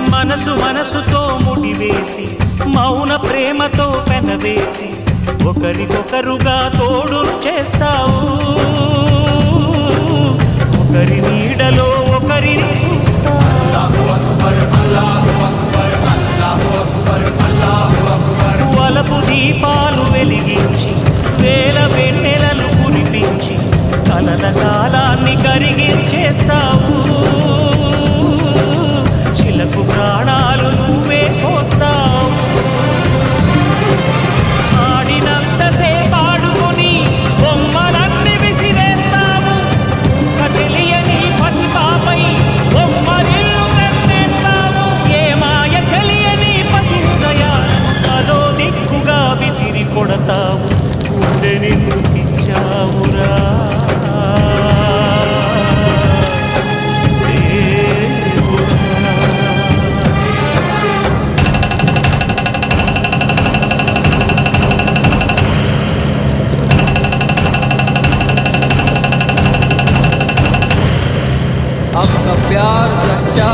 మనసు మనసుతో ముడివేసి మౌన ప్రేమతో పెనవేసి ఒకరికొకరుగా తోడును చేస్తావు. ఒకరి నీడలో ఒకరిని చూస్తావు. వలపు దీపాలు వెలిగించి వేల వెన్నెలలు కురిపించి కలల కాలాన్ని కరిగించేస్తావు. శిలకు ప్రాణాలు నువ్వే పోస్తావు. ఆడినంతసేపు ఆడుకొని బొమ్మలన్నీ విసిరేస్తావు. తెలియని పసిపాపై బొమ్మరిల్లు కట్టేస్తావు. ఏ మాయ తెలియని పసి హృదయాలను అదో దిక్కుగా విసిరి కొడతావు. గుండె నిందుకిచ్చావురా आपका प्यार सच्चा